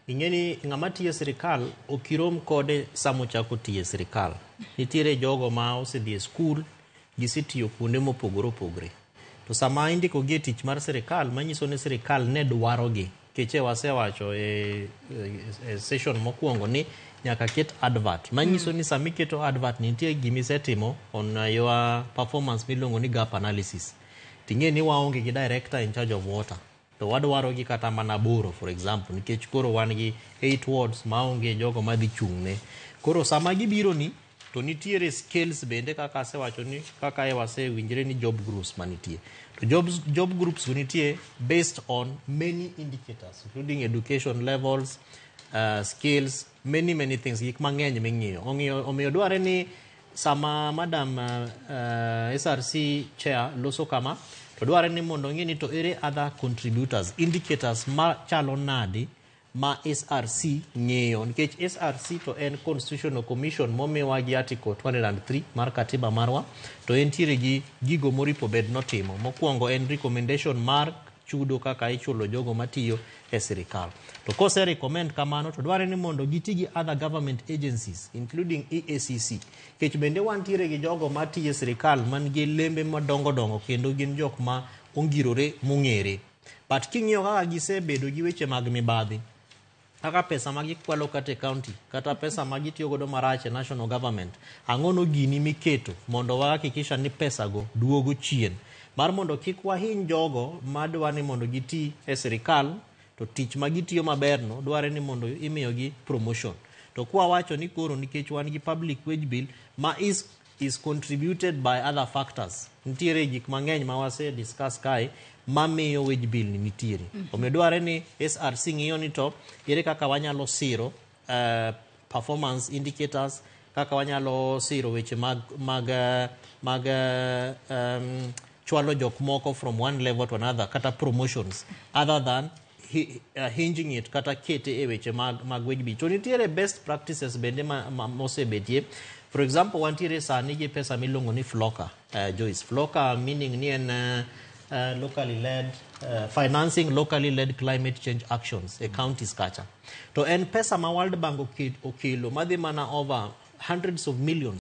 ingeni ngama tiye sirikal okirom kode samo chako tiye sirikal. Nitiere jogo ma osedhi skul gisitiyo kuonde mopogore opogore. To sama indiko gi tich mar sirikal manyiso ni sirikal ne dwarogi. Keche wasewacho session mokwongo ni nyaka ket advert. Manyiso ni sami keto advert nitie gimisetimo on your performance miluongo ni gap analysis. Ting'e ni waonge gi director in charge of water. To wadwaro gi kata mana boro for example nikech koro wan gi 8 wards maonge jogo madhi chung'ne. Koro sama gibiro ni to nitiere skills bende kaka asewacho ni kaka wasewinjre ni job groups manitie. To job groups nitie based on many indicators including education levels, skills, many things gik mang'eny ming'iyo. Omiyo dware ni sama madam SRC chair loso kama to dware ni mondo ng'e ni to ere other contributors indicators ma chalo nadi ma SRC ng'eyo nikech SRC to en constitutional commission momiwa gi article 203 mar katiba marwa to entiere gi gigo moripo bed notimo. Mokwongo en recommendation mar chudo kaka ichulo jogo matiyo e sirikal. To kose recommend kamano to dware ni mondo giti gi other government agencies including EACC. Kech bende wantiere gi jogo matiyo e sirikal man gi lembe madongo kendo gin jok ma ongirore mong'ere. But king'iyo kaka gisebedo gi weche mag mibadhi kaka pesa ma gikwalo kate county kata pesa ma gitiyo godo marach e national government ang'ono gini miketo mondo wahakikisha ni pesa go duogo chien mar mondo kik wahiny jogo madwa ni mondo giti e sirikal to tich ma gitiyo maberno dware ni mondo imiyo gi promotion. To kwa wacho ni koro nikech wan gi public wage bill ma is contributed by other factors. Nitiere gik mang'eny ma wase discuss kai mamiyo wage bill ni nitiere. Omiyo dware ni SRC ng'iyo ni to ere kaka wanyalo siro performance indicators, kaka wanyalo siro weche mag chwalo jok moko from one level to another kata promotions other than hinging it kata kete e weche mag wage bill. To nitiere best practices bende mosebetie. For example, wantiere sani gi pesa milongo ni floka. Joyce, floka meaning ni en locally led, financing locally led climate change actions, a county's kacha. To en pesa ma World Bank okelo madhi mana over hundreds of millions